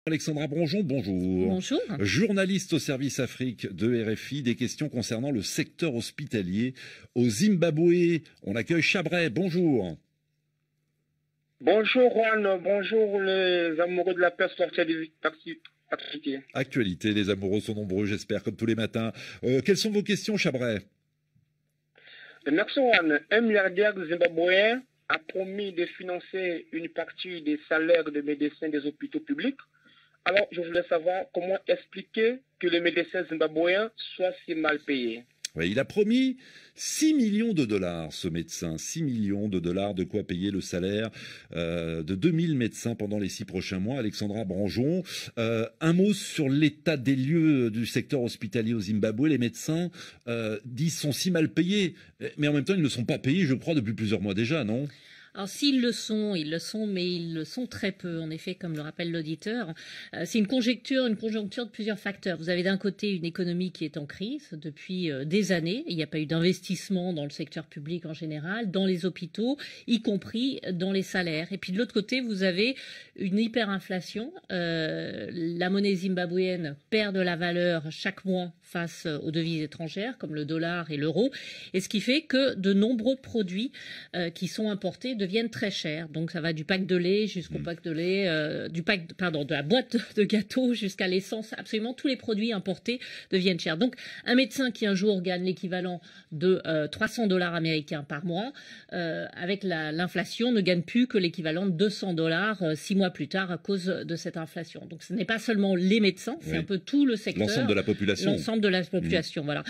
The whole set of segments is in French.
Alexandra Bronjon, bonjour. Bonjour. Journaliste au service Afrique de RFI, des questions concernant le secteur hospitalier au Zimbabwe. On accueille Chabret, bonjour. Bonjour Juan, bonjour les amoureux de la pêche sortie du actualité. Actualité, les amoureux sont nombreux, j'espère, comme tous les matins. Quelles sont vos questions, Chabret? Merci Juan. Un milliardaire zimbabwéen a promis de financer une partie des salaires de médecins des hôpitaux publics. Alors, je voulais savoir comment expliquer que les médecins zimbabwéens soient si mal payés. Oui, il a promis 6 millions de dollars, ce médecin. 6 millions de dollars, de quoi payer le salaire de 2000 médecins pendant les 6 prochains mois. Alexandra Bronjon, un mot sur l'état des lieux du secteur hospitalier au Zimbabwe. Les médecins disent sont si mal payés, mais en même temps, ils ne sont pas payés, je crois, depuis plusieurs mois déjà, non ? Alors s'ils le sont, mais ils le sont très peu, en effet, comme le rappelle l'auditeur. C'est une conjoncture de plusieurs facteurs. Vous avez d'un côté une économie qui est en crise depuis des années. Il n'y a pas eu d'investissement dans le secteur public en général, dans les hôpitaux, y compris dans les salaires. Et puis de l'autre côté, vous avez une hyperinflation. La monnaie zimbabwéenne perd de la valeur chaque mois face aux devises étrangères, comme le dollar et l'euro. Et ce qui fait que de nombreux produits qui sont importés deviennent très chers. Donc ça va du pack de lait jusqu'au pack de lait, de la boîte de gâteaux jusqu'à l'essence. Absolument tous les produits importés deviennent chers. Donc un médecin qui un jour gagne l'équivalent de 300 dollars américains par mois, avec l'inflation ne gagne plus que l'équivalent de 200 dollars 6 mois plus tard à cause de cette inflation. Donc ce n'est pas seulement les médecins, c'est un peu tout le secteur. L'ensemble de la population. L'ensemble de la population, voilà.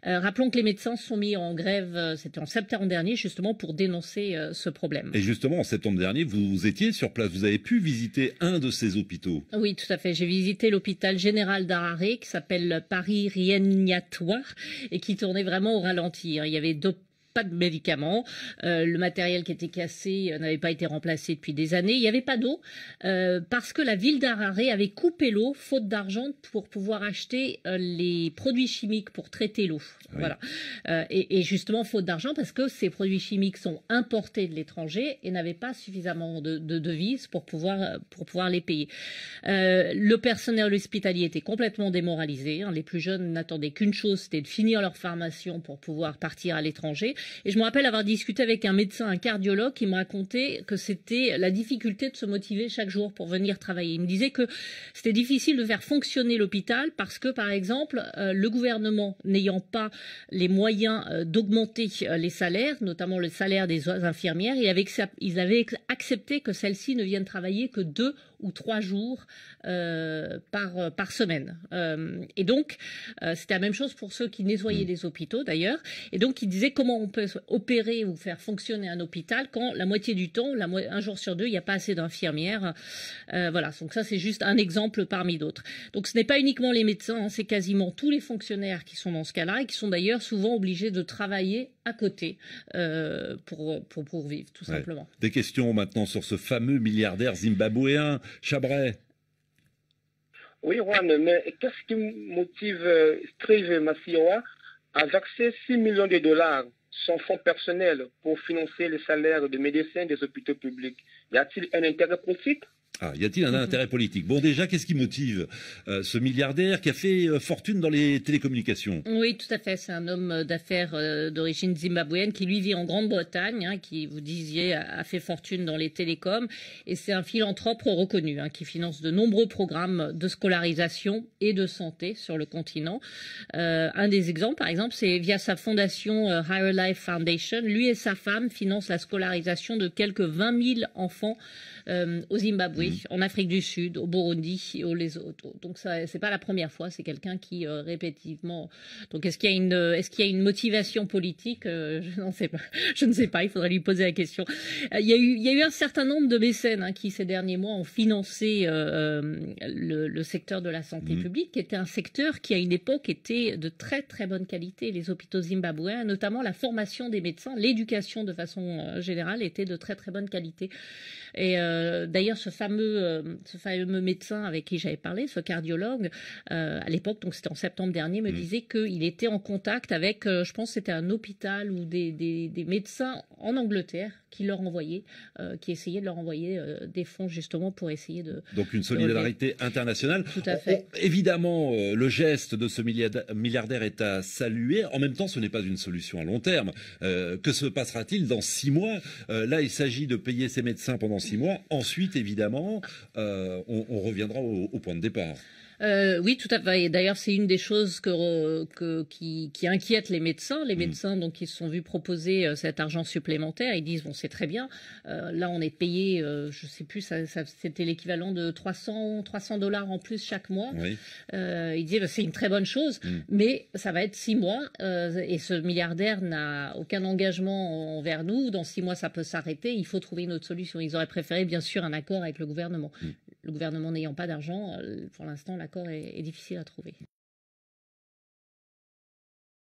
Rappelons que les médecins sont mis en grève, c'était en septembre dernier, justement pour dénoncer ce problème. Et justement, en septembre dernier, vous étiez sur place, vous avez pu visiter un de ces hôpitaux. Oui, tout à fait. J'ai visité l'hôpital général d'Harare, qui s'appelle Paris Rieniatoire, et qui tournait vraiment au ralenti. Il y avait pas de médicaments, le matériel qui était cassé n'avait pas été remplacé depuis des années, il n'y avait pas d'eau, parce que la ville d'Harare avait coupé l'eau, faute d'argent, pour pouvoir acheter les produits chimiques pour traiter l'eau. Oui. Voilà. Et justement, faute d'argent, parce que ces produits chimiques sont importés de l'étranger et n'avaient pas suffisamment de devises pour pouvoir les payer. Le personnel hospitalier était complètement démoralisé. Les plus jeunes n'attendaient qu'une chose, c'était de finir leur formation pour pouvoir partir à l'étranger. Et je me rappelle avoir discuté avec un médecin, un cardiologue, qui me racontait que c'était la difficulté de se motiver chaque jour pour venir travailler. Il me disait que c'était difficile de faire fonctionner l'hôpital parce que, par exemple, le gouvernement n'ayant pas les moyens d'augmenter les salaires, notamment le salaire des infirmières, ils avaient accepté que celles-ci ne viennent travailler que 2 ou 3 jours par semaine. Et donc, c'était la même chose pour ceux qui nettoyaient les hôpitaux, d'ailleurs. Et donc, ils disaient comment on peut opérer ou faire fonctionner un hôpital quand la moitié du temps, un jour sur 2, il n'y a pas assez d'infirmières. Voilà, donc ça, c'est juste un exemple parmi d'autres. Donc, ce n'est pas uniquement les médecins, c'est quasiment tous les fonctionnaires qui sont dans ce cas-là et qui sont d'ailleurs souvent obligés de travailler à côté pour vivre, tout simplement. Des questions maintenant sur ce fameux milliardaire zimbabwéen, Chabret. Oui, Juan, mais qu'est-ce qui motive Steve Masiyiwa à verser 6 millions de dollars, son fonds personnel, pour financer les salaires de médecins des hôpitaux publics? Y a-t-il un intérêt politique? Y a-t-il un intérêt politique? Bon, déjà, qu'est-ce qui motive ce milliardaire qui a fait fortune dans les télécommunications? Oui, tout à fait. C'est un homme d'affaires d'origine zimbabwéenne qui, lui, vit en Grande-Bretagne, qui, vous disiez, a fait fortune dans les télécoms. Et c'est un philanthrope reconnu, qui finance de nombreux programmes de scolarisation et de santé sur le continent. Un des exemples, par exemple, c'est via sa fondation Higher Life Foundation. Lui et sa femme financent la scolarisation de quelques 20 000 enfants au Zimbabwe, en Afrique du Sud, au Burundi et au Lesotho. Donc ça, c'est pas la première fois, c'est quelqu'un qui répétitivement. Donc est-ce qu'il y a une motivation politique? Je n'en sais pas. Je ne sais pas. Il faudrait lui poser la question. Il y a eu un certain nombre de mécènes qui ces derniers mois ont financé le secteur de la santé publique, qui était un secteur qui à une époque était de très très bonne qualité. Les hôpitaux zimbabwéens, notamment la formation des médecins, l'éducation de façon générale était de très très bonne qualité. Et d'ailleurs, ce fameux médecin avec qui j'avais parlé, ce cardiologue, à l'époque, donc c'était en septembre dernier, me disait qu'il était en contact avec, je pense que c'était un hôpital ou des médecins en Angleterre qui leur envoyait, qui essayait de leur envoyer des fonds justement pour essayer de... Donc une solidarité internationale. Tout à fait. Évidemment, le geste de ce milliardaire est à saluer. En même temps, ce n'est pas une solution à long terme. Que se passera-t-il dans 6 mois? Là, il s'agit de payer ses médecins pendant 6 mois. Ensuite, évidemment, on reviendra au point de départ. Oui, tout à fait. Et d'ailleurs, c'est une des choses qui inquiète les médecins. Les médecins, donc, ils se sont vus proposer cet argent supplémentaire. Ils disent, bon, c'est très bien. Là, on est payé, je sais plus, c'était l'équivalent de 300 $ en plus chaque mois. Oui. Ils disent, bah, c'est une très bonne chose, mais ça va être 6 mois. Et ce milliardaire n'a aucun engagement envers nous. Dans 6 mois, ça peut s'arrêter. Il faut trouver une autre solution. Ils auraient préféré, bien sûr, un accord avec le gouvernement. Le gouvernement n'ayant pas d'argent, pour l'instant, l'accord est difficile à trouver.